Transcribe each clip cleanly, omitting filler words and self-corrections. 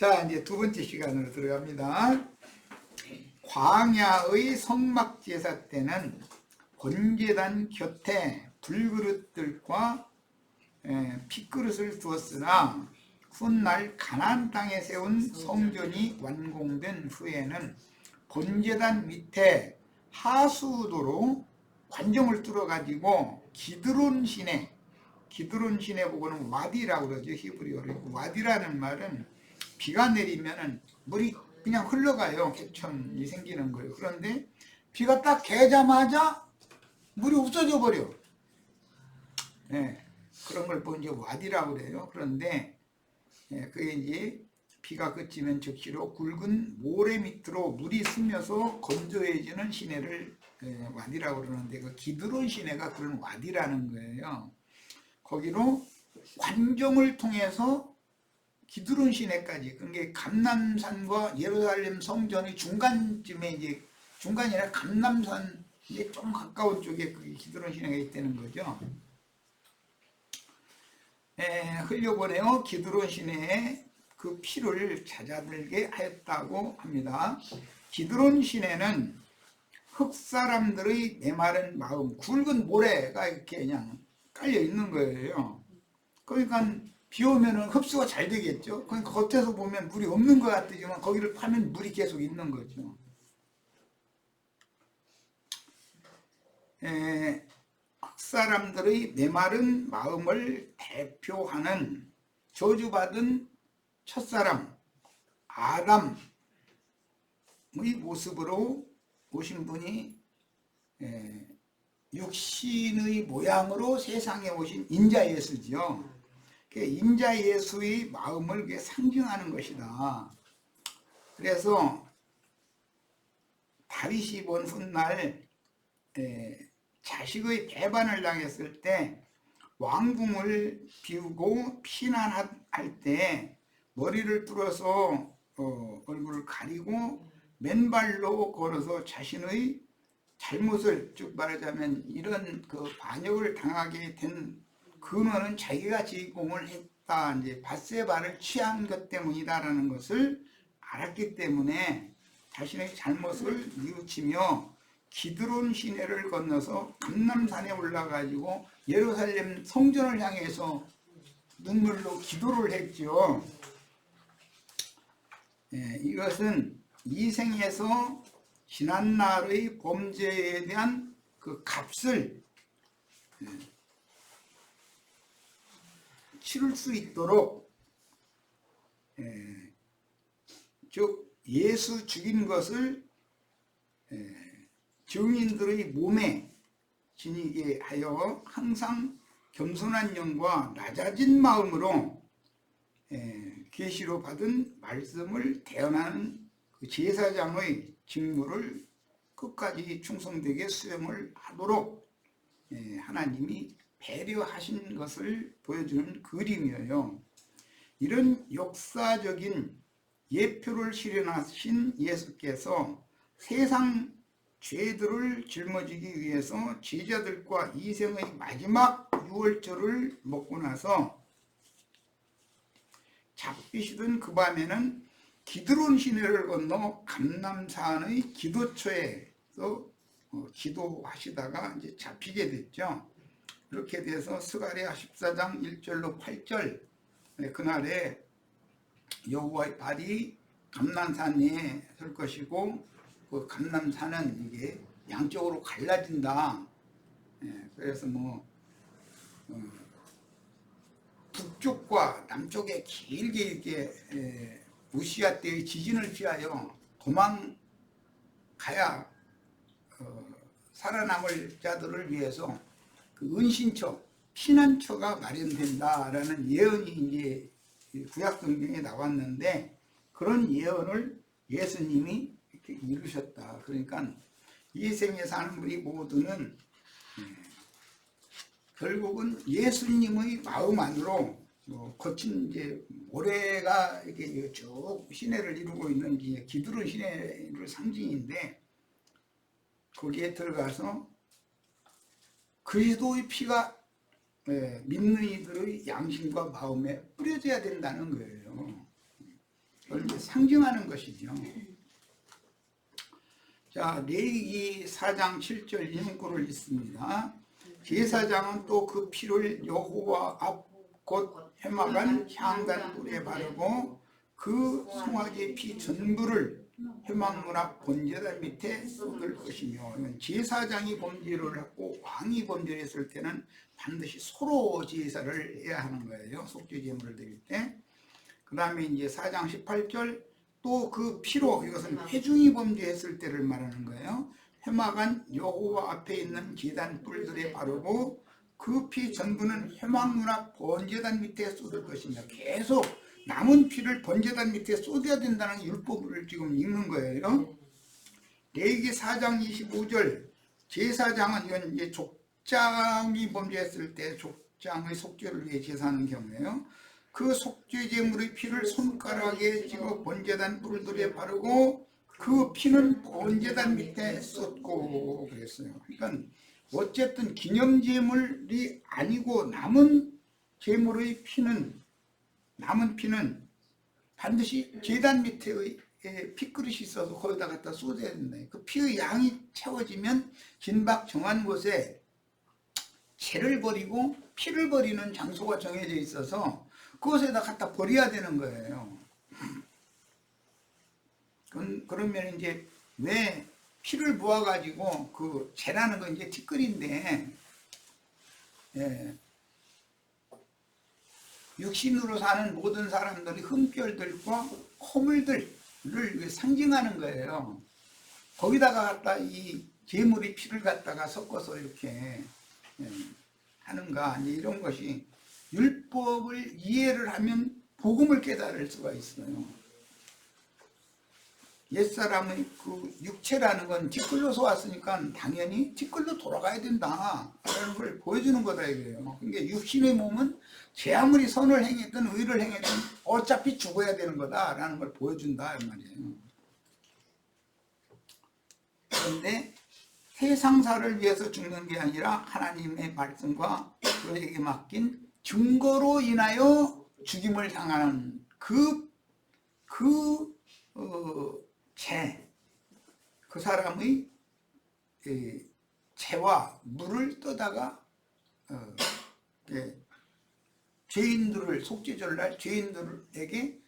자, 이제 두 번째 시간으로 들어갑니다. 광야의 성막제사 때는 번제단 곁에 불그릇들과 핏그릇을 두었으나 훗날 가나안 땅에 세운 성전이 완공된 후에는 번제단 밑에 하수도로 관정을 뚫어가지고 기드론 시내 보고는 와디라고 그러죠. 히브리어로. 와디라는 말은 비가 내리면은 물이 그냥 흘러가요. 개천이 생기는 거예요. 그런데 비가 딱 개자마자 물이 없어져 버려. 그런 걸 이제 와디라고 그래요. 그런데 그게 이제 비가 그치면 즉시로 굵은 모래 밑으로 물이 스며서 건조해지는 시내를 와디라고 그러는데, 그 기드론 시내가 그런 와디라는 거예요. 거기로 관정을 통해서 기드론 시내까지, 그러니까 감람산과 예루살렘 성전의 중간쯤에, 이제 중간이라 감람산 이제 좀 가까운 쪽에 그 기드론 시내가 있다는 거죠. 흘려보내어 기드론 시내에 그 피를 잦아들게 하였다고 합니다. 기드론 시내는 흑사람들의 메마른 마음, 굵은 모래가 이렇게 그냥 깔려 있는 거예요. 그러니까 비 오면은 흡수가 잘 되겠죠. 그러니까 겉에서 보면 물이 없는 것 같지만 거기를 파면 물이 계속 있는 거죠. 흑사람들의 메마른 마음을 대표하는 저주받은 첫사람 아담의 모습으로 오신 분이 육신의 모양으로 세상에 오신 인자 예수죠. 인자 예수의 마음을 상징하는 것이다. 그래서 다윗이 본 훗날 자식의 배반을 당했을 때 왕궁을 비우고 피난할 때 머리를 뚫어서 얼굴을 가리고 맨발로 걸어서 자신의 잘못을, 쭉 말하자면 이런 그 반역을 당하게 된 근원은 자기가 제공을 했다, 이제 밧세바를 취한 것 때문이다라는 것을 알았기 때문에 자신의 잘못을 뉘우치며 기드론 시내를 건너서 감람산에 올라가지고 예루살렘 성전을 향해서 눈물로 기도를 했죠. 이것은 이 생에서 지난날의 범죄에 대한 그 값을 치를 수 있도록, 즉 예수 죽인 것을 증인들의 몸에 지니게 하여 항상 겸손한 영과 낮아진 마음으로 계시로 받은 말씀을 대언하는 그 제사장의 직무를 끝까지 충성되게 수행을 하도록 하나님이 배려하신 것을 보여주는 그림이에요. 이런 역사적인 예표를 실현하신 예수께서 세상 죄들을 짊어지기 위해서 제자들과 이생의 마지막 유월절을 먹고 나서 잡히시던 그 밤에는 기드론 시내를 건너 감람산의 기도처에서 기도하시다가 이제 잡히게 됐죠. 그렇게 돼서 스가랴 14장 1절로 8절, 그날에 여호와의 발이 감람산에 설 것이고 그 감람산은 이게 양쪽으로 갈라진다. 그래서 북쪽과 남쪽에 길게 이렇게 우시아 때의 지진을 피하여 도망가야 살아남을 자들을 위해서 그 은신처, 피난처가 마련된다라는 예언이 이제 구약 성경에 나왔는데, 그런 예언을 예수님이 이렇게 이루셨다. 그러니까 이 생에 사는 우리 모두는 결국은 예수님의 마음 안으로 거친 이제 모래가 이렇게 쭉 시내를 이루고 있는 게 기드론 시내를 상징인데, 거기에 들어가서 그리스도의 피가 믿는 이들의 양심과 마음에 뿌려져야 된다는 거예요. 그걸 이제 상징하는 것이죠. 자, 레위기 4장 7절 이문구를 읽습니다. 제사장은 또 그 피를 여호와 앞 곧 회막한 향단불에 바르고 그 송아지 피 전부를 회막문 앞 번제단 밑에 쏟을 것이며, 제사장이 범죄를 했고 왕이 범죄를 했을 때는 반드시 소로 제사를 해야 하는 거예요. 속죄 제물을 드릴 때. 그 다음에 이제 4장 18절 또 그 피로, 이것은 회중이 범죄했을 때를 말하는 거예요. 회막한 여호와 앞에 있는 제단 뿔들에 바르고 그 피 전부는 회막문 앞 번제단 밑에 쏟을 것입니다. 계속 남은 피를 번제단 밑에 쏟아야 된다는 율법을 지금 읽는 거예요. 레위기 4장 25절 제사장은, 이건 이제 족장이 범죄했을 때 족장의 속죄를 위해 제사하는 경우에요. 그 속죄 제물의 피를 손가락에 찍어 번제단 뿔들에 바르고 그 피는 번제단 밑에 쏟고 그랬어요. 그러니까 어쨌든 기념 제물이 아니고 남은 제물의 피는, 남은 피는 반드시 제단 밑에 피그릇이 있어서 거기다 갖다 쏟아야 된다. 그 피의 양이 채워지면 진박 정한 곳에 채를 버리고 피를 버리는 장소가 정해져 있어서 그곳에다 갖다 버려야 되는 거예요. 그러면 이제 왜 피를 부어가지고 그 재라는 건 이제 티끌인데, 육신으로 사는 모든 사람들이 흠결들과 허물들을 상징하는 거예요. 거기다가 갖다 이 제물의 피를 갖다가 섞어서 이렇게 하는가, 이런 것이 율법을 이해를 하면 복음을 깨달을 수가 있어요. 옛사람의 그 육체라는 건 티끌로서 왔으니까 당연히 티끌로 돌아가야 된다라는 걸 보여주는 거다 이거예요. 그러니까 육신의 몸은 제 아무리 선을 행했든 의를 행했든 어차피 죽어야 되는 거다라는 걸 보여준다 이 말이에요. 그런데 세상사를 위해서 죽는 게 아니라 하나님의 말씀과 그에게 맡긴 증거로 인하여 죽임을 당하는 그 사람의 채와 물을 떠다가 죄인들을, 속죄절날 죄인들에게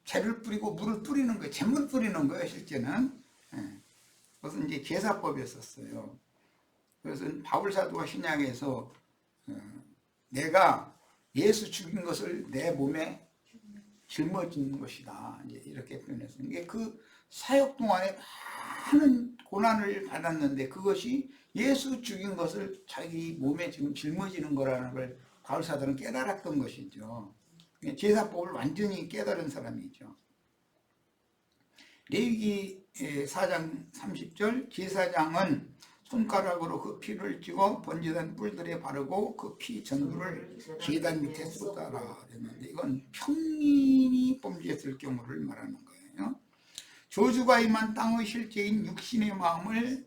채를 뿌리고 물을 뿌리는 거예요. 잿물 뿌리는 거예요. 실제는 그것은 이제 제사법이었었어요. 그래서 바울사도가 신약에서 내가 예수 죽인 것을 내 몸에 짊어지는 것이다, 이제 이렇게 표현했어요. 이게 그 사역 동안에 많은 고난을 받았는데 그것이 예수 죽인 것을 자기 몸에 지금 짊어지는 거라는 걸 바울사도는 깨달았던 것이죠. 제사법을 완전히 깨달은 사람이죠. 레위기 4장 30절 제사장은 손가락으로 그 피를 찍어 번제단 뿔들에 바르고 그 피 전부를 제단 밑에 쏟아라 그랬는데, 이건 평민이 범죄했을 경우를 말하는 거예요. 저주가 임한 땅의 실제인 육신의 마음을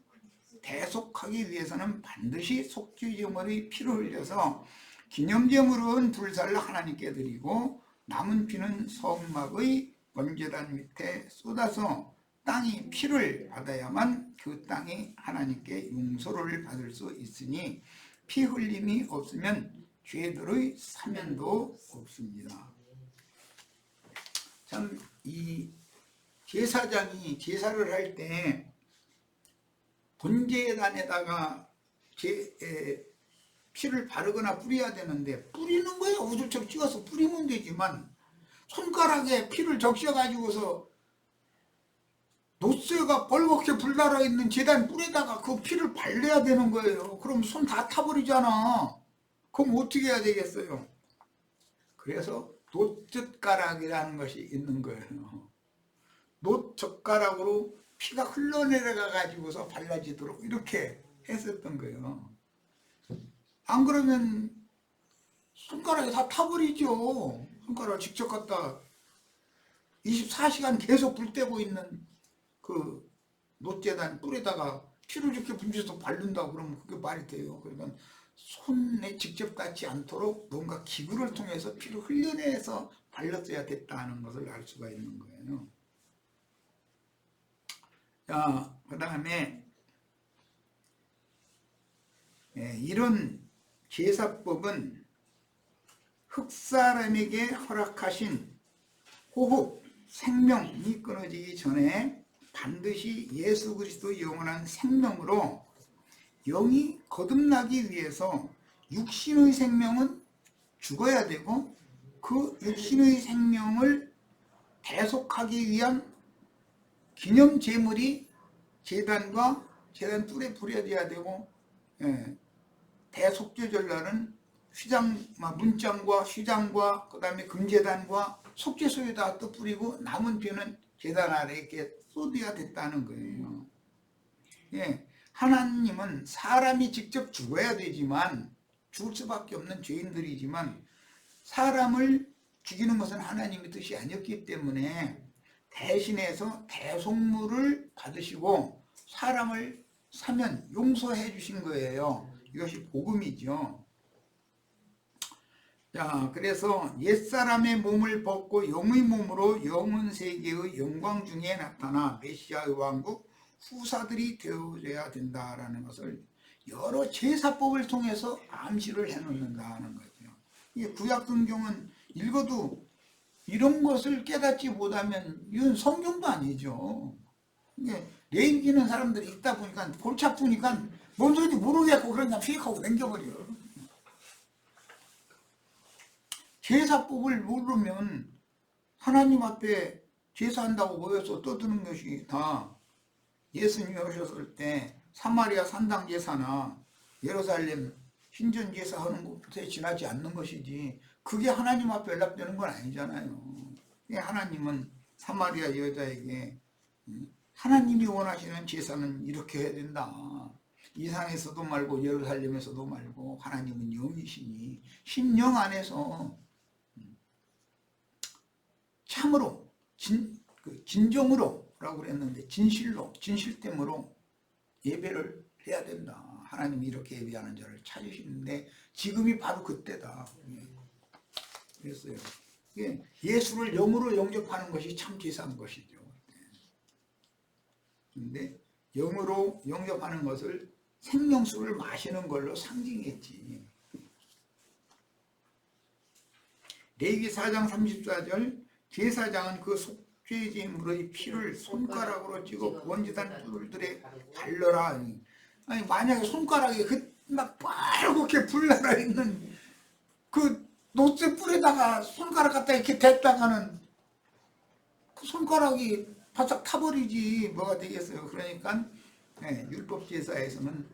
대속하기 위해서는 반드시 속죄제물의 피를 흘려서 기념제물은 불살라 하나님께 드리고 남은 피는 성막의 번제단 밑에 쏟아서 땅이 피를 받아야만 그 땅이 하나님께 용서를 받을 수 있으니 피 흘림이 없으면 죄들의 사면도 없습니다. 참 이 제사장이 제사를 할 때 번제단에다가 피를 바르거나 뿌려야 되는데 뿌리는 거야 우슬처럼 찍어서 뿌리면 되지만 손가락에 피를 적셔가지고서 노쇠가 벌겋게 불달아 있는 제단 뿔에다가 그 피를 발라야 되는 거예요. 그럼 손 다 타버리잖아. 그럼 어떻게 해야 되겠어요? 그래서 놋젓가락이라는 것이 있는 거예요. 놋젓가락으로 피가 흘러내려가 가지고서 발라지도록 이렇게 했었던 거예요. 안 그러면 손가락이 다 타버리죠. 손가락을 직접 갖다 24시간 계속 불 떼고 있는 그 놋재단 뿔에다가 피를 이렇게 분주해서 바른다고 그러면 그게 말이 돼요. 그러니까 손에 직접 닿지 않도록 뭔가 기구를 통해서 피를 흘려내서 발랐어야 됐다는 것을 알 수가 있는 거예요. 자, 그 다음에 이런 제사법은 흙사람에게 허락하신 호흡, 생명이 끊어지기 전에 반드시 예수 그리스도 영원한 생명으로 영이 거듭나기 위해서 육신의 생명은 죽어야 되고 그 육신의 생명을 대속하기 위한 기념제물이 제단과 제단 뿔에 뿌려져야 되고 대속죄절날은 문장과 휘장과 그 다음에 금제단과 속죄소에다 또 뿌리고 남은 피는 제단 아래에 이렇게 쏟아야 됐다는 거예요. 하나님은 사람이 직접 죽어야 되지만 죽을 수밖에 없는 죄인들이지만 사람을 죽이는 것은 하나님의 뜻이 아니었기 때문에 대신해서 대속물을 받으시고 사람을 사면 용서해 주신 거예요. 이것이 복음이죠. 자, 그래서 옛사람의 몸을 벗고 영의 몸으로 영원 세계의 영광 중에 나타나 메시아의 왕국 후사들이 되어져야 된다라는 것을 여러 제사법을 통해서 암시를 해놓는다는 거죠. 이 구약 성경은 읽어도 이런 것을 깨닫지 못하면 이건 성경도 아니죠. 레인기는 사람들이 있다 보니까 골치 아프니까 뭔 소리인지 모르겠고 그러니까 휙하고 넘겨버려. 제사법을 모르면 하나님 앞에 제사한다고 모여서 떠드는 것이 다 예수님이 오셨을 때 사마리아 산당 제사나 예루살렘 신전 제사하는 것에 지나지 않는 것이지 그게 하나님 앞에 연락되는 건 아니잖아요. 하나님은 사마리아 여자에게 하나님이 원하시는 제사는 이렇게 해야 된다. 이 산에서도 말고 예루살렘에서도 말고 하나님은 영이시니 신령 안에서 참으로 진정으로 라고 그랬는데 진실됨으로 예배를 해야 된다. 하나님이 이렇게 예배하는 자를 찾으시는데 지금이 바로 그때다. 그랬어요. 예수를 영으로 영접하는 것이 참 제사인 것이죠. 그런데 영으로 영접하는 것을 생명수를 마시는 걸로 상징했지. 레위기 4장 34절 제사장은 그 속죄제물의 피를 손가락으로 찍어 번제단 뿔들에 발라라. 아니 만약에 손가락에 막 빨갛게 불나라 있는 그 노쇠 뿔에다가 손가락 갖다 이렇게 댔다가는 그 손가락이 바싹 타버리지 뭐가 되겠어요. 그러니까 율법 제사에서는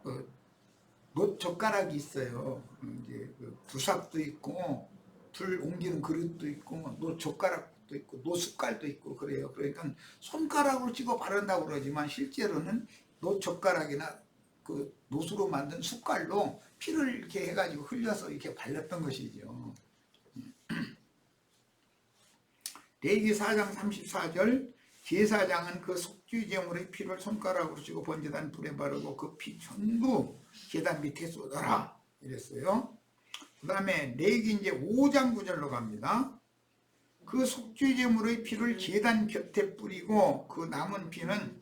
그 노젓가락이 있어요. 이제 그 부삽도 있고 불 옮기는 그릇도 있고 노젓가락도 있고 노숟갈도 있고 그래요. 그러니까 손가락으로 찍어 바른다고 그러지만 실제로는 노젓가락이나 그 노수로 만든 숟갈로 피를 이렇게 해가지고 흘려서 이렇게 발랐던 것이죠. 레위기 4장 34절 제사장은 그 속죄제물의 피를 손가락으로 쥐고 번제단 불에 바르고 그 피 전부 제단 밑에 쏟아라 이랬어요. 그 다음에 레위기 이제 5장 9절로 갑니다. 그 속죄제물의 피를 제단 곁에 뿌리고 그 남은 피는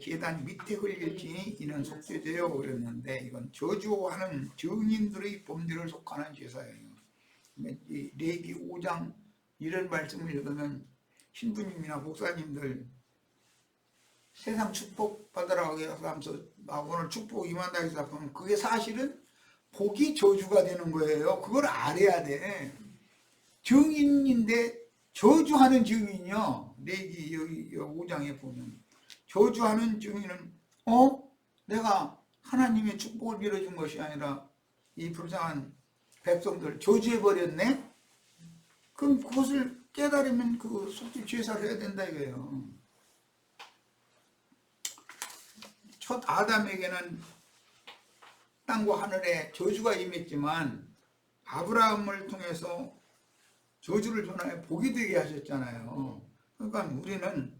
제단 밑에 흘릴지니 이는 속죄제요 그랬는데 이건 저주하는 증인들의 범죄를 속하는 제사예요. 이 레위기 5장 이런 말씀을 읽으면 신부님이나 목사님들 세상 축복 받으라고 하면서 오늘 축복 임한다 해서 하면 그게 사실은 복이 저주가 되는 거예요. 그걸 알아야 돼. 증인인데 저주하는 증인이요. 레위기 여기 5장에 보면 저주하는 증인은 내가 하나님의 축복을 빌어준 것이 아니라 이 불쌍한 백성들 저주해버렸네? 그럼 그것을 깨달으면 그 속죄 제사를 해야 된다 이거예요. 첫 아담에게는 땅과 하늘에 저주가 임했지만 아브라함을 통해서 저주를 전하여 복이 되게 하셨잖아요. 그러니까 우리는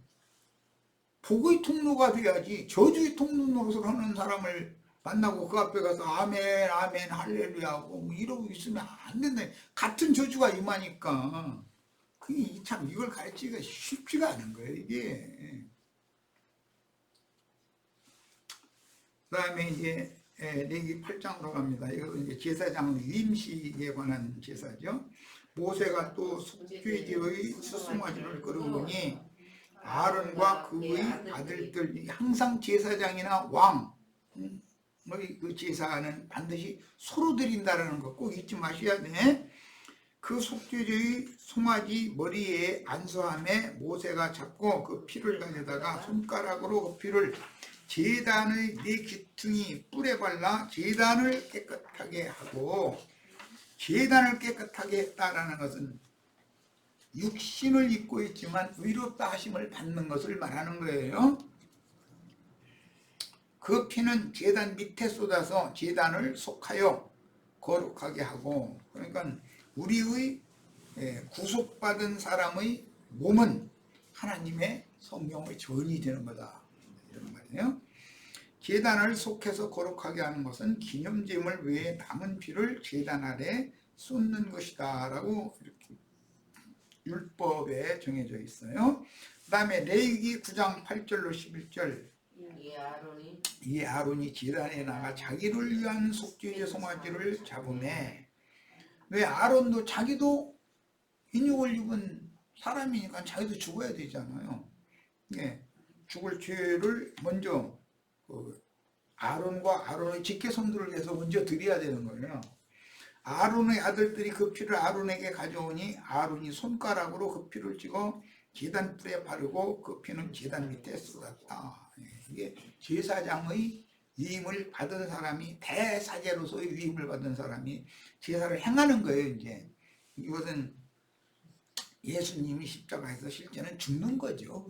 복의 통로가 돼야지 저주의 통로 노릇을 하는 사람을 만나고 그 앞에 가서 아멘 아멘 할렐루야 하고 뭐 이러고 있으면 안 된다. 같은 저주가 임하니까 참 이걸 가르치기가 쉽지가 않은 거예요, 이게. 그 다음에 이제 레위기 8장으로 갑니다. 이거 이제 제사장 위임식에 관한 제사죠. 모세가 또 속죄제의 수송아지를 끌어오니 아론과 그의 아들들, 항상 제사장이나 왕의 그 제사는 반드시 소로 드린다라는 거 꼭 잊지 마셔야 돼. 그 속죄제의 송아지 머리에 안수함에 모세가 잡고 그 피를 가져다가 손가락으로 그 피를 제단의 네 귀퉁이 뿔에 발라 제단을 깨끗하게 하고, 제단을 깨끗하게 했다라는 것은 육신을 입고 있지만 의롭다 하심을 받는 것을 말하는 거예요. 그 피는 제단 밑에 쏟아서 제단을 속하여 거룩하게 하고, 그러니까 우리의 구속받은 사람의 몸은 하나님의 성령의 전이 되는 거다, 이런 말이에요. 제단을 속해서 거룩하게 하는 것은 기념제물 외에 남은 피를 제단 아래 쏟는 것이다 라고 이렇게 율법에 정해져 있어요. 그 다음에 레위기 9장 8절로 11절, 이 아론이 제단에 나가 자기를 위한 속죄제 송아지를 잡으매. 왜? 아론도 자기도 인육을 입은 사람이니까 자기도 죽어야 되잖아요. 죽을 죄를 먼저 아론과 아론의 직계손들을 위해서 먼저 드려야 되는 거예요. 아론의 아들들이 그 피를 아론에게 가져오니 아론이 손가락으로 그 피를 찍어 제단 뿔에 바르고 그 피는 제단 밑에 쏟았다. 이게 제사장의 위임을 받은 사람이, 대사제로서의 위임을 받은 사람이 제사를 행하는 거예요. 이제 이것은 예수님이 십자가에서 실제는 죽는 거죠.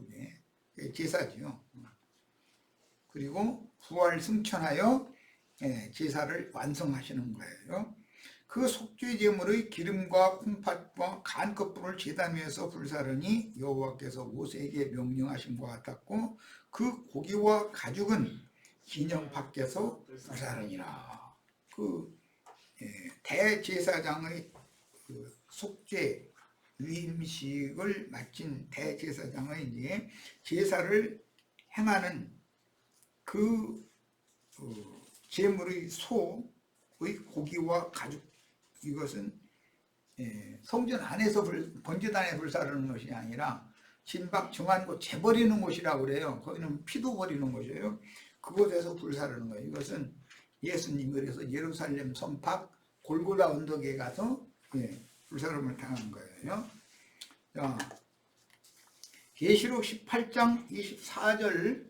그게 제사죠. 그리고 부활 승천하여 제사를 완성하시는 거예요. 그 속죄제물의 기름과 콩팥과 간 껍질을 제단 위에서 불사르니 여호와께서 모세에게 명령하신 것 같았고, 그 고기와 가죽은 기념 밖에서 불사르니라. 그 대제사장의 그 속죄 위임식을 마친 대제사장의 이제 제사를 행하는 그 제물의 소의 고기와 가죽, 이것은 성전 안에서 번제단에 불사르는 것이 아니라 진박 정한 곳 재버리는 곳이라고 그래요. 거기는 피도 버리는 곳이에요. 그곳에서 불사르는 거예요. 이것은 예수님이 그래서 예루살렘 성팍 골고다 언덕에 가서 불사름을 당한 거예요. 자, 계시록 18장 24절로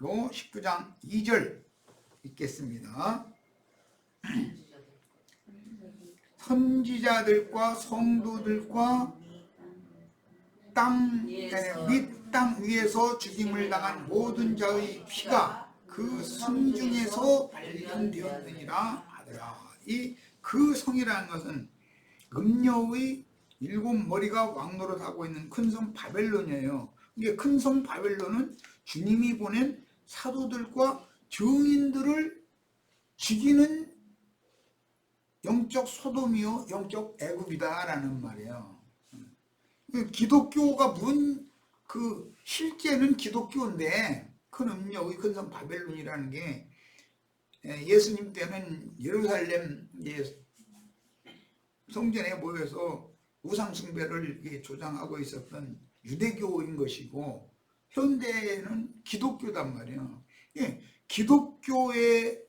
19장 2절 읽겠습니다. 선지자들과 성도들과 땅 위에서 죽임을 당한 모든 자의 피가 그 성 중에서 발견되었느니라 하더라. 이 그 성이라는 것은 음녀의 7머리가 왕노릇하고 있는 큰 성 바벨론이에요. 이게 큰 성 바벨론은 주님이 보낸 사도들과 증인들을 죽이는 영적 소돔이요 영적 애굽이다라는 말이에요. 기독교가 실제는 기독교인데 큰 음녀의 큰 성 바벨론이라는 게 예수님 때는 예루살렘 성전에 모여서 우상 숭배를 조장하고 있었던 유대교인 것이고, 현대는 기독교단 말이에요. 기독교의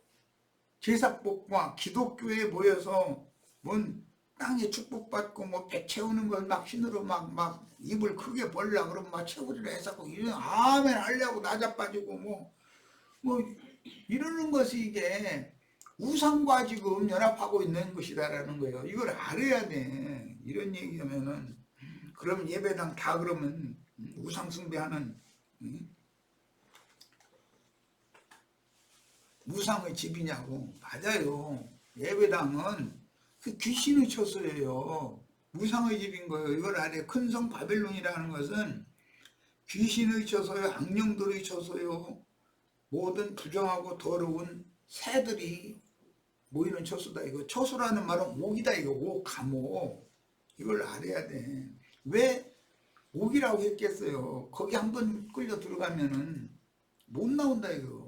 제사법과 기독교에 모여서 뭔 땅에 축복받고 배 채우는 걸 막 신으로 막 입을 크게 벌라 그러면 막 채우리라 해서 이런 아멘 하려고 낮아빠지고 뭐 이러는 것이 이게 우상과 지금 연합하고 있는 것이다라는 거예요. 이걸 알아야 돼. 이런 얘기하면은 그럼 예배당 다 그러면 우상 숭배하는 우상의 집이냐고. 맞아요. 예배당은 그 귀신의 처소예요. 우상의 집인 거예요. 이걸 알아요. 큰 성 바벨론이라는 것은 귀신의 처소요, 악령들의 처소요, 모든 부정하고 더러운 새들이 모이는 처소다. 이거 처소라는 말은 옥이다. 이거 옥, 감옥. 이걸 알아야 돼. 왜 옥이라고 했겠어요. 거기 한번 끌려 들어가면은 못 나온다 이거.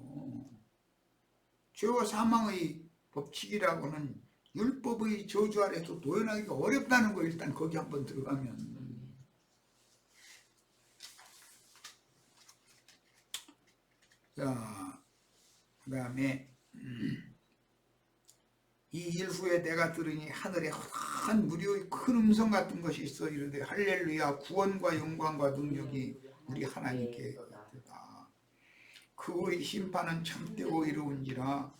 죄와 사망의 법칙이라고는 율법의 저주 아래서 도연하기가 어렵다는 거. 일단 거기 한번 들어가면. 자, 그 다음에 이 일 후에 내가 들으니 하늘에 큰 무리의 큰 음성 같은 것이 있어 이르되 할렐루야 구원과 영광과 능력이 우리 하나님께 있다. 그의 심판은 참되고 이루은지라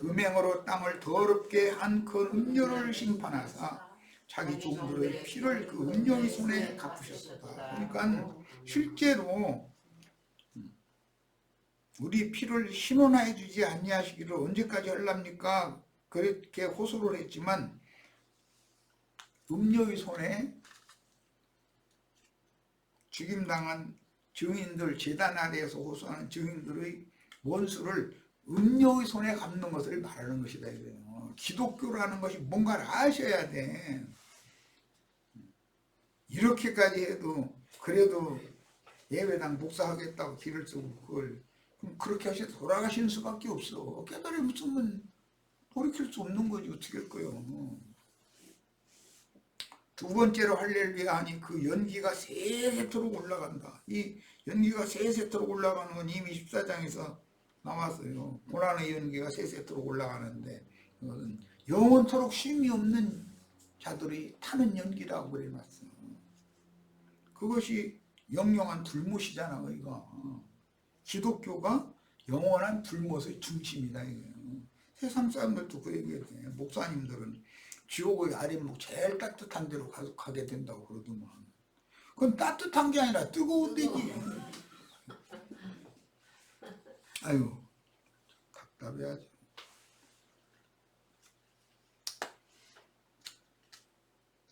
음행으로 땅을 더럽게 한 그 음료를 심판하사 자기 종들의 피를 그 음료의 손에 갚으셨다. 그러니까 실제로 우리 피를 신원하여 주지 아니하시기를 언제까지 하렵니까? 그렇게 호소를 했지만 음료의 손에 죽임당한 증인들, 제단 아래에서 호소하는 증인들의 원수를 음료의 손에 갚는 것을 말하는 것이다 이거예요. 기독교라는 것이 뭔가를 아셔야 돼. 이렇게까지 해도 그래도 예배당 목사하겠다고 길을 쓰고 그걸 그렇게 하셔서 돌아가시는 수밖에 없어. 깨달음 없으면 돌이킬 수 없는 거지. 어떻게 할 거예요. 두 번째로 할렐루야 하니 그 연기가 세세토록 올라간다. 이 연기가 세세토록 올라가는 건 이미 14장에서 나왔어요. 고난의 연기가 세세토록 올라가는데 이것은 영원토록 쉼이 없는 자들이 타는 연기라고 그래놨어. 그것이 영영한 불못이잖아. 이거 기독교가 영원한 불못의 중심이다. 이거예요. 세상 사람들도 그 얘기해요. 목사님들은 지옥의 아랫목 제일 따뜻한 데로 가게 된다고 그러더만. 그건 따뜻한 게 아니라 뜨거운 데지. 아유, 답답해야죠.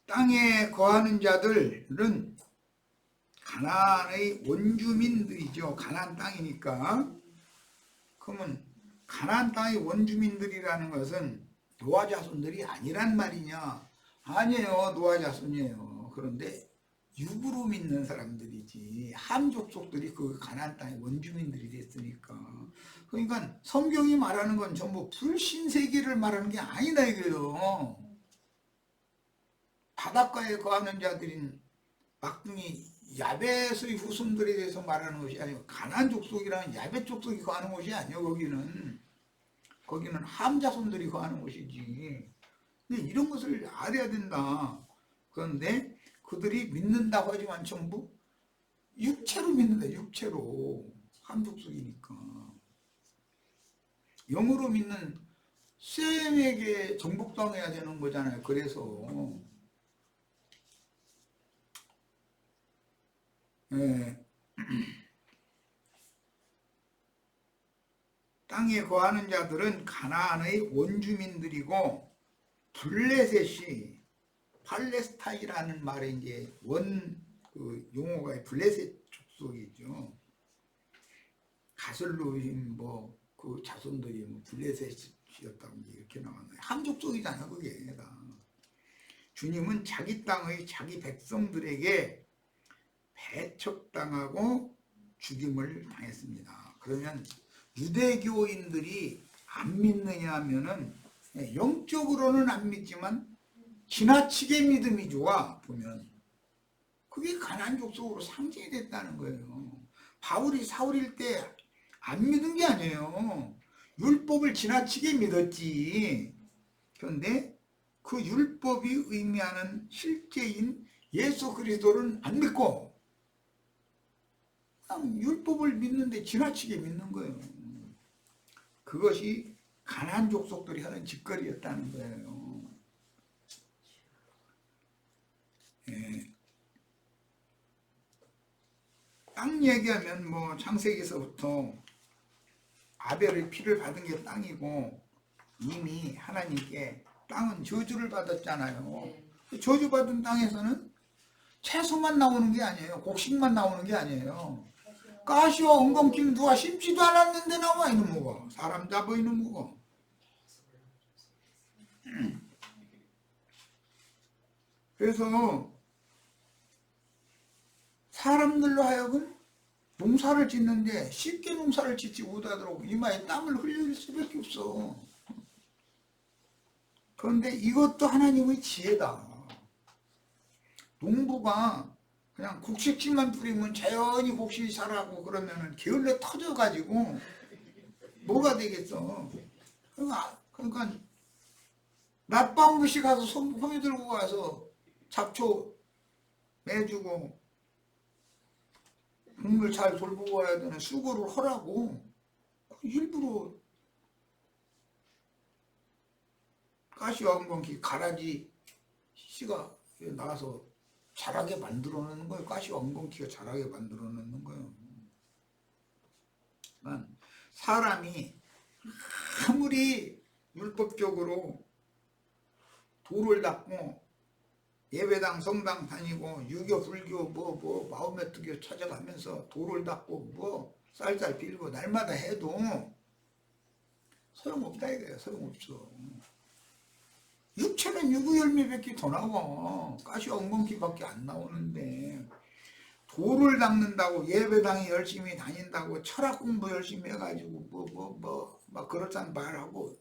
땅에 거하는 자들은 가나안의 원주민들이죠. 가나안 땅이니까. 그러면 가나안 땅의 원주민들이라는 것은 노아 자손들이 아니란 말이냐? 아니에요. 노아 자손이에요. 그런데 육으로 믿는 사람들이지 함 족속들이 그 가나안 땅의 원주민들이 됐으니까. 그러니까 성경이 말하는 건 전부 불신세계를 말하는 게 아니다 이거예요. 바닷가에 거하는 자들인 막둥이 야벳의 후손들에 대해서 말하는 것이 아니고 가나안 족속이라는 야벳 족속이 거하는 곳이 아니에요. 거기는 함 자손들이 거하는 곳이지. 근데 이런 것을 알아야 된다. 그런데 그들이 믿는다고 하지만 전부 육체로 믿는다. 육체로. 함 족속이니까. 영으로 믿는 셈에게 정복당해야 되는 거잖아요. 그래서 땅에 거하는 자들은 가나안의 원주민들이고 블레셋이 팔레스타인이라는 말에 이제 그 용어가 블레셋 족속이죠. 가슬루임 그 자손들이 블레셋이었다고 이렇게 나왔나요? 함 족속이잖아요. 그게 다. 주님은 자기 땅의 자기 백성들에게 배척당하고 죽임을 당했습니다. 그러면 유대교인들이 안 믿느냐 하면은 영적으로는 안 믿지만 지나치게 믿음이 좋아 보면 그게 가나안 족속으로 상징이 됐다는 거예요. 바울이 사울일 때 안 믿은 게 아니에요. 율법을 지나치게 믿었지. 그런데 그 율법이 의미하는 실제인 예수 그리스도를 안 믿고 그냥 율법을 믿는데 지나치게 믿는 거예요. 그것이 가나안 족속들이 하는 짓거리였다는 거예요. 예. 땅 얘기하면 창세기에서부터 아벨의 피를 받은 게 땅이고 이미 하나님께 땅은 저주를 받았잖아요. 저주받은 땅에서는 채소만 나오는 게 아니에요. 곡식만 나오는 게 아니에요. 가시와 엉겅퀴는 누가 심지도 않았는데 나와 있는 거고 사람 잡아 있는 거고. 그래서 사람들로 하여금 농사를 짓는데 쉽게 농사를 짓지 못하도록 이마에 땀을 흘릴 수밖에 없어. 그런데 이것도 하나님의 지혜다. 농부가 그냥 곡식지만 뿌리면 자연히 곡식이 자라고 그러면은 게을러 터져가지고 뭐가 되겠어. 그러니까 낮밤없이 가서 호미 들고 가서 잡초 매주고 국물 잘 돌보고 와야 되는 수고를 하라고 일부러 가시왕건기 가라지 씨가 나와서 자라게 만들어 놓는 거예요. 가시왕건기가 자라게 만들어 놓는 거예요. 사람이 아무리 율법적으로 도를 닦고 예배당 성당 다니고 유교 불교 뭐 마음의 뜨개 찾아가면서 도를 닦고 뭐 쌀쌀 빌고 날마다 해도 소용없다 이거예요. 소용없어. 육체는 유구열매밖에 더 나와. 가시 엉겅퀴밖에 안 나오는데 도를 닦는다고 예배당에 열심히 다닌다고 철학 공부 열심히 해가지고 막 그렇다는 말하고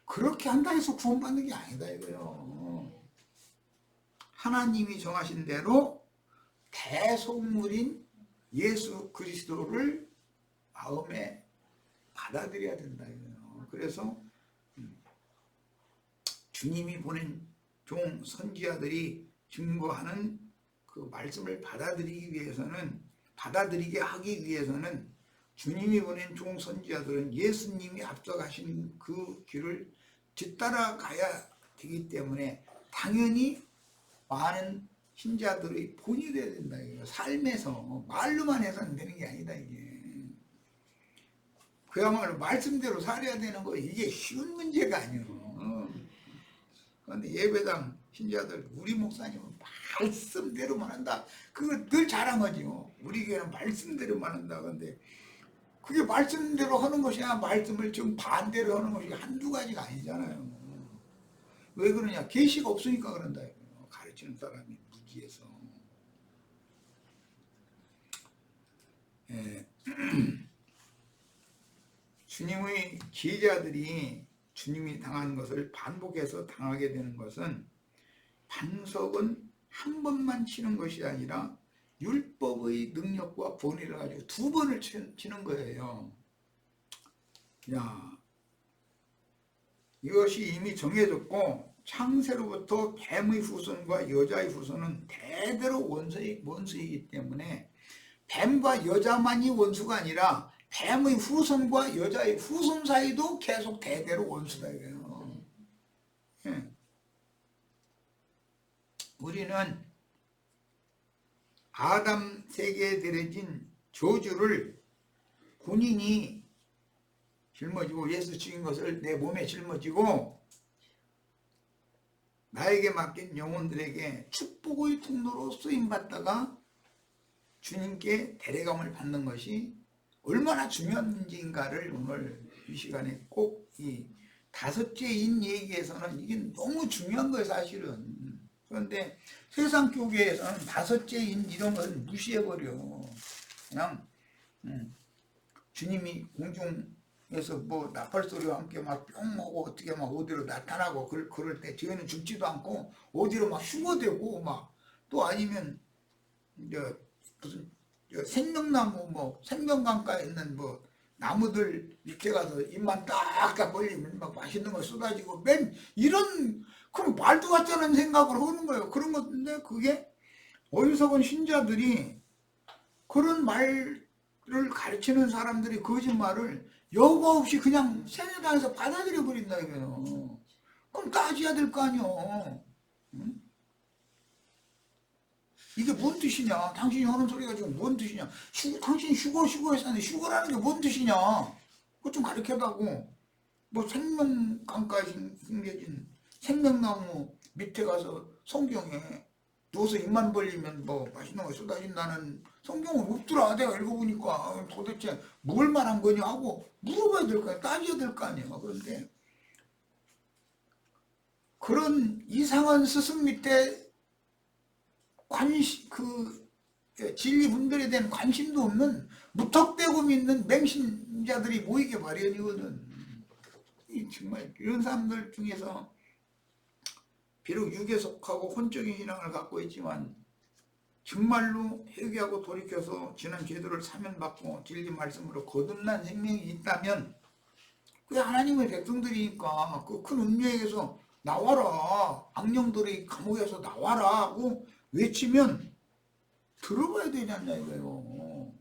그렇게 한다 해서 구원받는 게 아니다 이거요. 하나님이 정하신 대로 대속물인 예수 그리스도를 마음에 받아들여야 된다 이거요. 그래서 주님이 보낸 종 선지자들이 증거하는 그 말씀을 받아들이게 하기 위해서는 주님이 보낸 종 선지자들은 예수님이 앞서가신 그 길을 뒤따라가야 되기 때문에 당연히 많은 신자들의 본이 되어야 된다. 삶에서 말로만 해서는 되는 게 아니다. 이게 그야말로 말씀대로 살아야 되는 거 이게 쉬운 문제가 아니에요. 그런데 예배당 신자들 우리 목사님은 말씀대로만 한다. 그거 늘 자랑하지요. 우리 교회는 말씀대로만 한다. 그런데 그게 말씀대로 하는 것이냐 말씀을 좀 반대로 하는 것이 한두 가지가 아니잖아요. 왜 그러냐? 계시가 없으니까 그런다. 가르치는 사람이 무지해서. 주님의 제자들이 주님이 당한 것을 반복해서 당하게 되는 것은 반석은 한 번만 치는 것이 아니라 율법의 능력과 본의를 가지고 두 번을 치는 거예요. 야, 이것이 이미 정해졌고 창세로부터 뱀의 후손과 여자의 후손은 대대로 원수이기 때문에 뱀과 여자만이 원수가 아니라 뱀의 후손과 여자의 후손 사이도 계속 대대로 원수다 이거예요. 우리는 아담 세계에 들여진 저주를 군인이 짊어지고 예수 죽인 것을 내 몸에 짊어지고 나에게 맡긴 영혼들에게 축복의 통로로 쓰임받다가 주님께 데려감을 받는 것이 얼마나 중요한 문제인가를 오늘 이 시간에 꼭 이 다섯째인 얘기에서는 이게 너무 중요한 거예요 사실은. 그런데 세상 교계에서는 다섯째인 이런 걸 무시해버려. 그냥 주님이 공중에서 뭐 나팔소리와 함께 막 뿅 하고 어떻게 막 어디로 나타나고 그럴 때 저희는 죽지도 않고 어디로 막 휴거되고 막 또 아니면 이제 무슨 생명나무 뭐 생명강가에 있는 뭐 나무들 밑에 가서 입만 딱딱 벌리면 막 맛있는 거 쏟아지고 맨 이런 그럼 말도 같지 않은 생각을 하는 거예요. 그런 건데 그게 어리석은 신자들이 그런 말을 가르치는 사람들이 거짓말을 여과 없이 그냥 세뇌당해서 받아들여 버린다 이거예요. 그럼 따져야 될 거 아니요. 응? 이게 뭔 뜻이냐? 당신이 하는 소리가 지금 뭔 뜻이냐? 당신 휴거했었는데 휴거라는 게 뭔 뜻이냐? 그거 좀 가르쳐다고. 뭐 생명강가에 심겨진 생명나무 밑에 가서 성경에 누워서 입만 벌리면 뭐 맛있는 거 쏟아진다는 성경은 없더라. 내가 읽어보니까 도대체 뭘 말한 거냐 하고 물어봐야 될 거 아니야. 따져야 될 거 아니야. 그런데 그런 이상한 스승 밑에 진리 분별에 대한 관심도 없는 무턱대고 믿는 맹신자들이 모이게 마련이거든. 정말 이런 사람들 중에서 비록 육에 속하고 혼적인 신앙을 갖고 있지만 정말로 회개하고 돌이켜서 지난 죄들을 사면받고 진리 말씀으로 거듭난 생명이 있다면 그게 하나님의 백성들이니까 그 큰 음녀에게서 나와라, 악령들의 감옥에서 나와라 하고 외치면 들어봐야 되지 않냐 이거예요.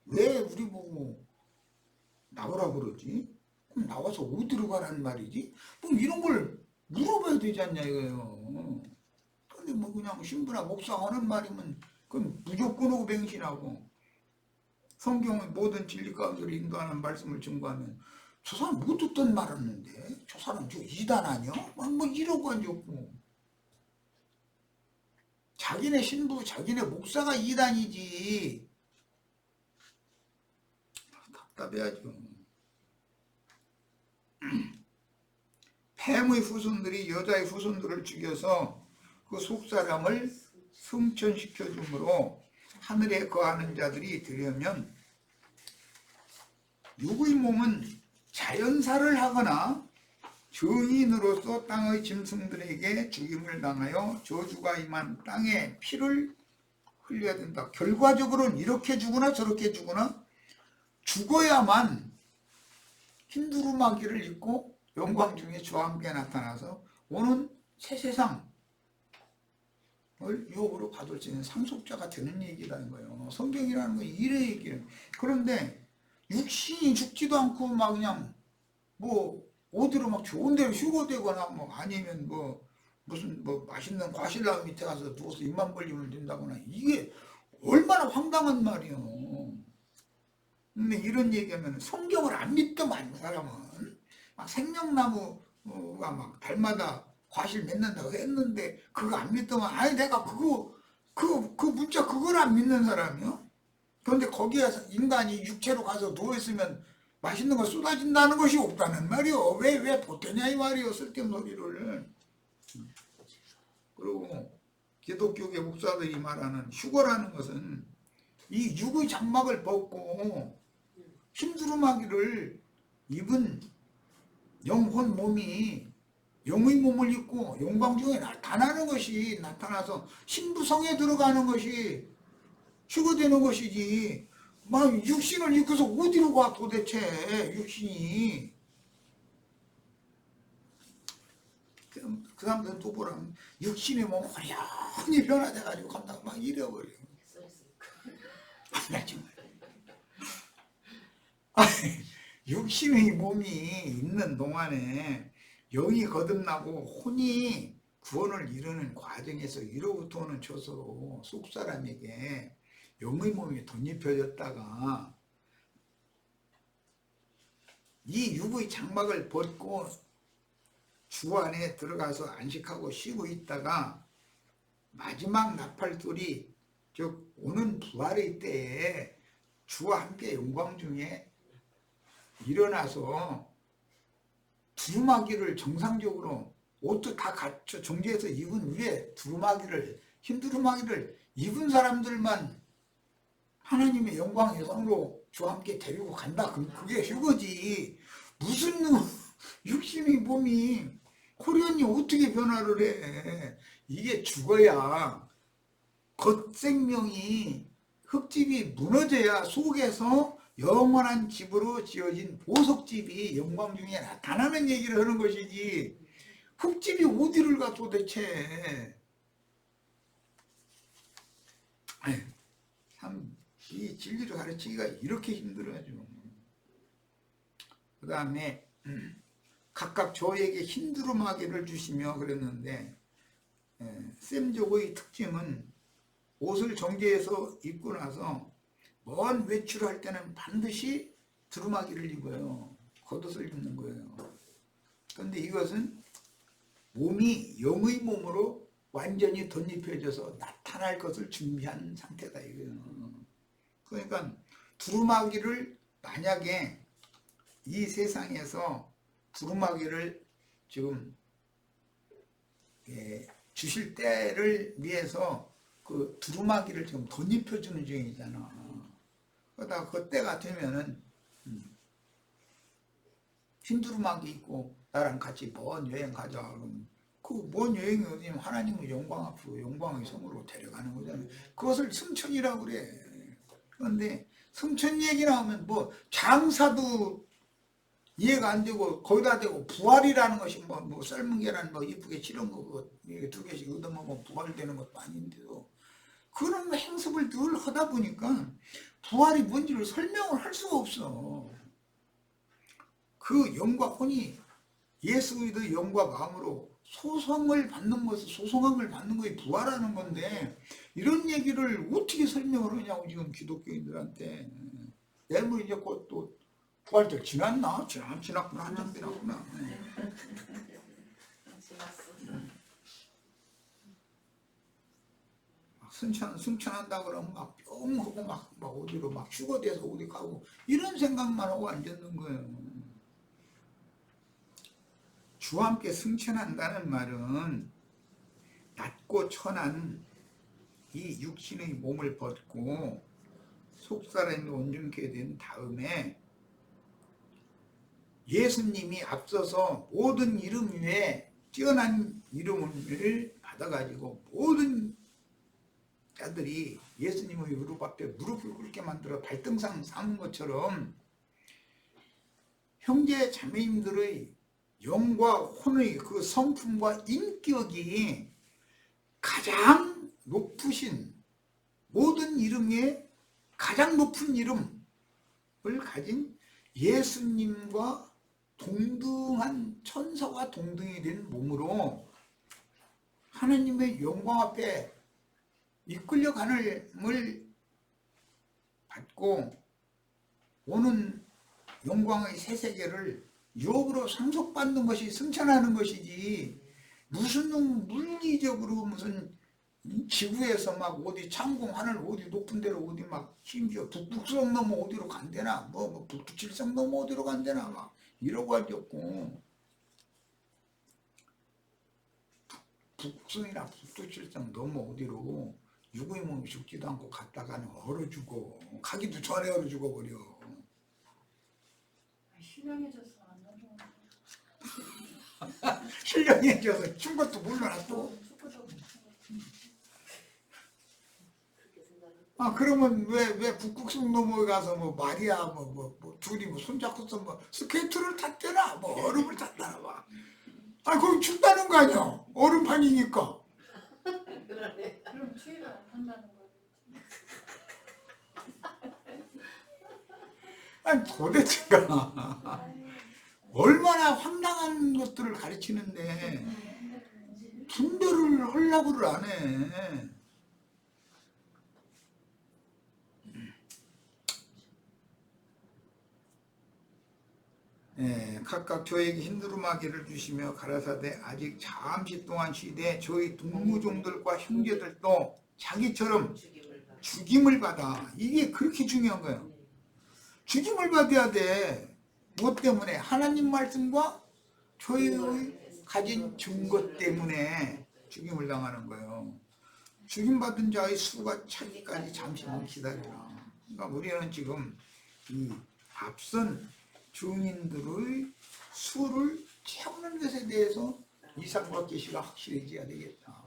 왜 우리 보고 나오라 그러지? 그럼 나와서 어디로 가라는 말이지? 뭐 이런 걸 물어봐야 되지 않냐 이거예요. 근데 뭐 그냥 신부나 목사 하는 말이면 그건 무조건하고 맹신하고 성경의 모든 진리 가운데로 인도하는 말씀을 증거하면 저 사람 못 듣던 말 했는데 저 사람 저 이단 아니야? 뭐 이러고 앉았고 자기네 신부 자기네 목사가 이단이지. 답답해야죠. 뱀의 후손들이 여자의 후손들을 죽여서 그 속사람을 승천시켜 주므로 하늘에 거하는 자들이 되려면 육의 몸은 자연사를 하거나 증인으로서 땅의 짐승들에게 죽임을 당하여 저주가 임한 땅에 피를 흘려야 된다. 결과적으로는 이렇게 죽으나 저렇게 죽으나 죽어야만 흰두루마기를 입고 영광 중에 저와 함께 나타나서 오는 새 세상을 유업으로 받을 수 있는 상속자가 되는 얘기라는 거예요. 성경이라는 건 이래 얘기예요. 그런데 육신이 죽지도 않고 막 그냥 뭐 어디로 막 좋은 데로 휴거되거나 뭐 아니면 뭐 무슨 뭐 맛있는 과실나무 밑에 가서 누워서 입만 벌리면 된다거나 이게 얼마나 황당한 말이에요. 근데 이런 얘기하면 성경을 안 믿더만 사람은 막 생명나무가 막 달마다 과실 맺는다고 했는데 그거 안 믿더만 아니 내가 그 문자 그걸 안 믿는 사람이요? 그런데 거기에 인간이 육체로 가서 누워있으면 맛있는 거 쏟아진다는 것이 없다는 말이요. 왜 보태냐 이 말이요. 쓸데없는 소리를. 그리고 기독교계 목사들이 말하는 휴거라는 것은 이 육의 장막을 벗고 흰두루마기를 입은 영혼 몸이 영의 몸을 입고 영광 중에 나타나는 것이 나타나서 신부성에 들어가는 것이 휴거되는 것이지 막 육신을 입고서 어디로 가 도대체 육신이. 그 사람들은 또 보라면 육신의 몸 화려히 변화돼가지고 간다고 막 이래버려요. 나 정말 육신의 몸이 있는 동안에 영이 거듭나고 혼이 구원을 이루는 과정에서 위로부터 오는 초소로 속사람에게 영의 몸이 덧입혀졌다가 이 육의 장막을 벗고 주 안에 들어가서 안식하고 쉬고 있다가 마지막 나팔소리 즉 오는 부활의 때에 주와 함께 영광 중에 일어나서 두루마기를 정상적으로 옷도 다 갖춰 정지해서 입은 위에 두루마기를 흰 두루마기를 입은 사람들만 하나님의 영광의 성으로 주와 함께 데리고 간다. 그게 휴거지. 무슨 육신의 몸이 호련히 어떻게 변화를 해. 이게 죽어야 겉생명이 흙집이 무너져야 속에서 영원한 집으로 지어진 보석집이 영광 중에 나타나는 얘기를 하는 것이지 흙집이 어디를 가 도대체. 참 이 진리를 가르치기가 이렇게 힘들어요. 그 다음에 각각 저에게 흰두루마기를 주시며 그랬는데 셈족의 특징은 옷을 정제해서 입고 나서 먼 외출할 때는 반드시 두루마기를 입어요. 겉옷을 입는 거예요. 그런데 이것은 몸이 영의 몸으로 완전히 덧입혀져서 나타날 것을 준비한 상태다 이거예요. 그러니까 두루마기를 만약에 이 세상에서 두루마기를 지금 주실 때를 위해서 그 두루마기를 지금 덧입혀주는 중이잖아. 그러다 그때가 되면은 흰 두루마기 입고 나랑 같이 먼 여행 가자. 그러면 그 먼 여행이 어디냐면 하나님의 영광 앞으로 영광의 성으로 데려가는 거잖아요. 그것을 승천이라고 그래. 그런데 승천 얘기 나오면 뭐 장사도 이해가 안 되고 거기다 대고 부활이라는 것이 뭐 삶은 계란 뭐 이쁘게 치른 거 그거 두 개씩 얻어먹으면 부활되는 것도 아닌데도 그런 행습을 늘 하다 보니까 부활이 뭔지를 설명을 할 수가 없어. 그 영과 혼이 예수의 영과 마음으로 소송을 받는 것이 소송함을 받는 것이 부활하는 건데 이런 얘기를 어떻게 설명을 하냐고 지금 기독교인들한테. 내일 이제 곧 또 부활절 지났나? 지났구나. 한참 지났구나. 승천한다 그러면 막 뿅 하고 막 어디로 막 휴거돼서 어디 가고 이런 생각만 하고 앉았는 거예요. 주와 함께 승천한다는 말은 낮고 천한 이 육신의 몸을 벗고 속사람이 온전케 된 다음에 예수님이 앞서서 모든 이름 위에 뛰어난 이름을 받아가지고 모든 자들이 예수님의 무릎 앞에 무릎을 꿇게 만들어 발등상 삼은 것처럼 형제 자매님들의 영과 혼의 그 성품과 인격이 가장 높으신 모든 이름에 가장 높은 이름을 가진 예수님과 동등한 천사와 동등이 된 몸으로 하나님의 영광 앞에 이끌려가는을 받고 오는 영광의 새 세계를 유업으로 상속받는 것이 승천하는 것이지 무슨 물리적으로 무슨 지구에서 막 어디 창공 하늘 어디 높은 데로 어디 막 심지어 북극성 넘어 어디로 간대나 뭐 북두칠성 넘어 어디로 간대나 막 이러고 할 게 없고 북극성이나 북두칠성 넘어 어디로 육의 몸이 죽지도 않고 갔다가는 얼어 죽어. 가기도 전에 얼어 죽어버려. 신령해져서 안 나죠. 신령해져서 춘 것도 몰라 또. 아 그러면 왜 북극성 넘어가서 뭐 마리아 뭐 둘이 뭐 손잡고서 뭐 스케이트를 탔대나 뭐 얼음을 탔다나 막. 아 거기 춥다는 거 아니야. 얼음판이니까. 그럼 추위를 안 탄다는 거예요. 아니 도대체가 얼마나 황당한 것들을 가르치는데 분별을 하려고를 안 해. 각각 저에게 흰 두루마기를 주시며 가라사대 아직 잠시 동안 쉬되 저희 동무종들과 형제들도 자기처럼 죽임을 받아. 이게 그렇게 중요한 거예요. 죽임을 받아야 돼. 무엇 때문에? 하나님 말씀과 저희의 가진 증거 때문에 죽임을 당하는 거예요. 죽임받은 자의 수가 차기까지 잠시만 기다리라. 그러니까 우리는 지금 이 앞선 증인들의 수를 채우는 것에 대해서 이삭과 계시가 확실해져야 되겠다.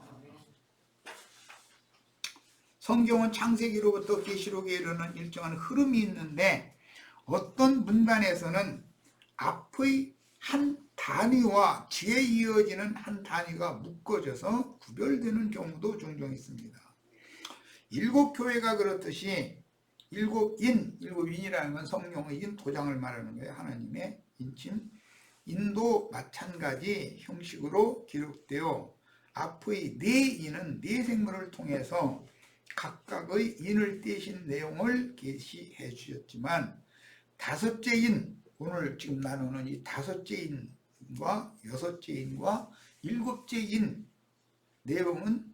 성경은 창세기로부터 계시록에 이르는 일정한 흐름이 있는데 어떤 문단에서는 앞의 한 단위와 뒤에 이어지는 한 단위가 묶어져서 구별되는 경우도 종종 있습니다. 일곱 교회가 그렇듯이 일곱인이라는 건 성령의 인 도장을 말하는 거예요. 하나님의 인침. 인도 마찬가지 형식으로 기록되어 앞의 네 인은 네 생물을 통해서 각각의 인을 떼신 내용을 계시해 주셨지만 다섯째 인, 오늘 지금 나누는 이 다섯째 인과 여섯째 인과 일곱째 인 내용은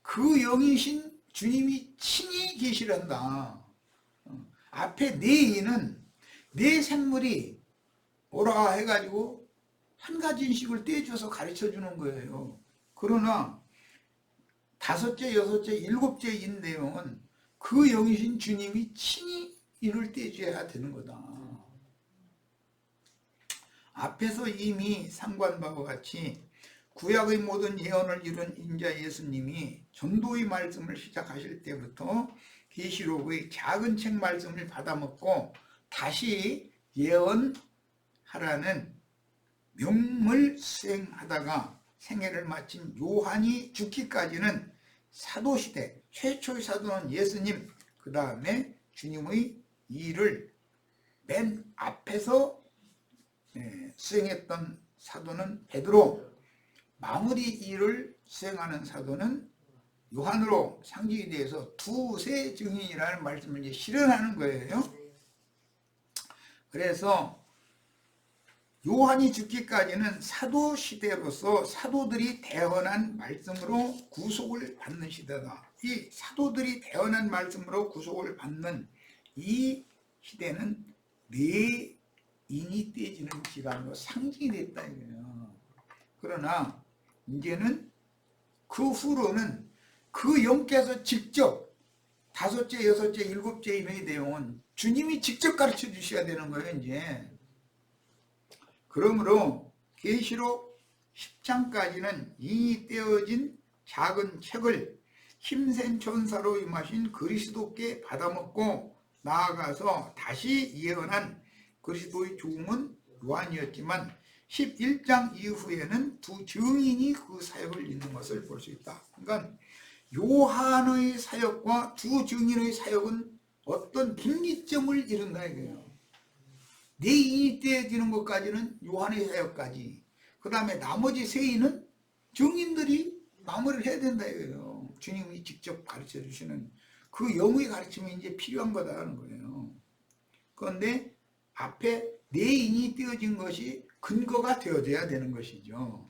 그 영이신 주님이 친히 계시란다. 앞에 네 인은 네 생물이 오라 해가지고 한 가지 인식을 떼줘서 가르쳐 주는 거예요. 그러나 다섯째, 여섯째, 일곱째인 내용은 그 영이신 주님이 친히 이를 떼줘야 되는 거다. 앞에서 이미 상고한 바와 같이 구약의 모든 예언을 이룬 인자 예수님이 전도의 말씀을 시작하실 때부터 계시록의 작은 책 말씀을 받아먹고 다시 예언하라는 명을 수행하다가 생애를 마친 요한이 죽기까지는 사도시대, 최초의 사도는 예수님, 그 다음에 주님의 일을 맨 앞에서 수행했던 사도는 베드로, 마무리 일을 수행하는 사도는 요한으로 상징이 되어서 두세 증인이라는 말씀을 이제 실현하는 거예요. 그래서 요한이 죽기까지는 사도 시대로서 사도들이 대언한 말씀으로 구속을 받는 시대다. 이 사도들이 대언한 말씀으로 구속을 받는 이 시대는 내 인이 떼지는 기간으로 상징이 됐다 이거예요. 그러나 이제는 그 후로는 그 영께서 직접 다섯째, 여섯째, 일곱째 인의 내용은 주님이 직접 가르쳐 주셔야 되는 거예요. 이제 그러므로 계시록 10장까지는 이 떼어진 작은 책을 힘센 천사로 임하신 그리스도께 받아먹고 나아가서 다시 예언한 그리스도의 종은 요한이었지만 11장 이후에는 두 증인이 그 사역을 잇는 것을 볼 수 있다. 그러니까 요한의 사역과 두 증인의 사역은 어떤 분기점을 이룬다 이거예요. 내 인이 떼어지는 것까지는 요한의 사역까지, 그 다음에 나머지 세 인은 증인들이 마무리를 해야 된다 이거예요. 주님이 직접 가르쳐 주시는 그 영의 가르침이 이제 필요한 거다라는 거예요. 그런데 앞에 내 인이 떼어진 것이 근거가 되어져야 되는 것이죠.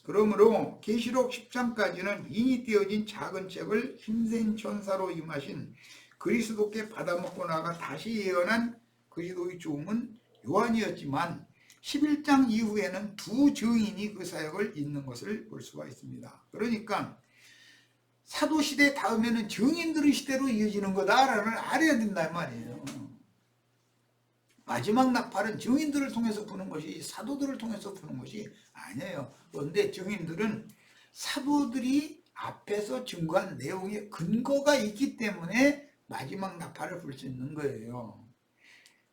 그러므로 계시록 10장까지는 인이 떼어진 작은 책을 힘센 천사로 임하신 그리스도께 받아먹고 나가 다시 예언한 그리스도의 종은 요한이었지만 11장 이후에는 두 증인이 그 사역을 잇는 것을 볼 수가 있습니다. 그러니까 사도시대 다음에는 증인들의 시대로 이어지는 거다라는 걸 알아야 된단 말이에요. 마지막 나팔은 증인들을 통해서 부는 것이 사도들을 통해서 부는 것이 아니에요. 그런데 증인들은 사도들이 앞에서 증거한 내용의 근거가 있기 때문에 마지막 나팔을 불 수 있는 거예요.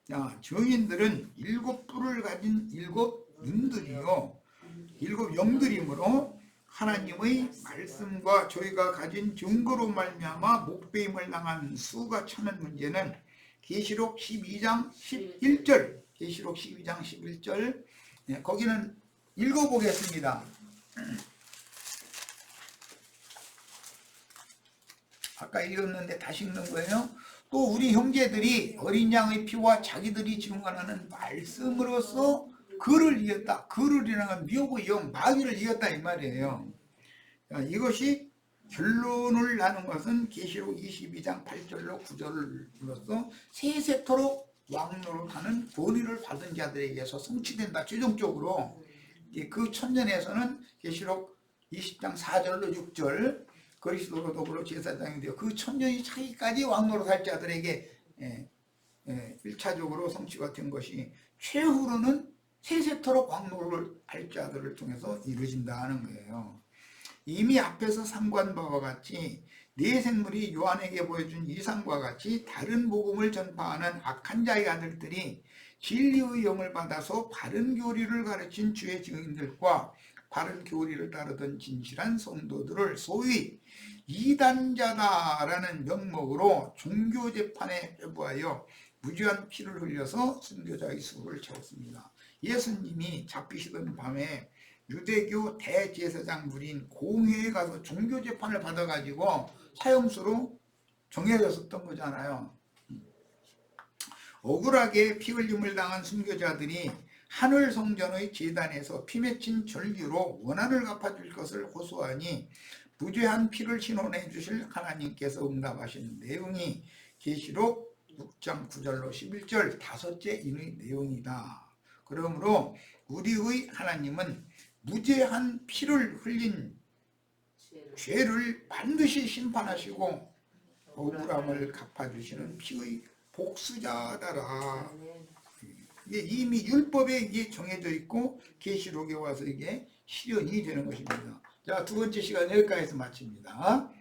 자, 증인들은 일곱 뿔을 가진 일곱 눈들이요, 일곱 영들이므로 하나님의 말씀과 저희가 가진 증거로 말미암아 목배임을 당한 수가 처는 문제는 계시록 12장 11절, 계시록 12장 11절, 거기는 읽어보겠습니다. 아까 읽었는데 다시 읽는 거예요. 또 우리 형제들이 어린 양의 피와 자기들이 증언하는 말씀으로써 그를 이겼다. 그를 이라는 건 미혹의 영, 마귀를 이겼다 이 말이에요. 이것이 결론을 나눈 것은 계시록 22장 8절로 9절로서 세세토록 왕노릇하는 권위를 받은 자들에게서 성취된다. 최종적으로 그 천년에서는 계시록 20장 4절로 6절 그리스도로 더불어 제사장이 되어 그 천년이 차기까지 왕노릇할 자들에게 1차적으로 성취가 된 것이 최후로는 세세토록 왕노릇할 자들을 통해서 이루어진다는 거예요. 이미 앞에서 상고한 바와 같이 네 생물이 요한에게 보여준 이상과 같이 다른 복음을 전파하는 악한 자의 아들들이 진리의 영을 받아서 바른 교리를 가르친 주의 증인들과 바른 교리를 따르던 진실한 성도들을 소위 이단자다라는 명목으로 종교재판에 회부하여 무죄한 피를 흘려서 순교자의 수를 채웠습니다. 예수님이 잡히시던 밤에 유대교 대제사장 무리인 공회에 가서 종교재판을 받아가지고 사형수로 정해졌었던 거잖아요. 억울하게 피 흘림을 당한 순교자들이 하늘 성전의 제단에서 피 맺힌 절기로 원한을 갚아줄 것을 호소하니 무죄한 피를 신원해 주실 하나님께서 응답하신 내용이 계시록 6장 9절로 11절 다섯째 인의 내용이다. 그러므로 우리의 하나님은 무죄한 피를 흘린 죄를 반드시 심판하시고 억울함을 갚아주시는 피의 복수자다라. 이게 이미 율법에 이게 정해져 있고 계시록에 와서 이게 실현이 되는 것입니다. 자, 두 번째 시간 여기까지서 마칩니다.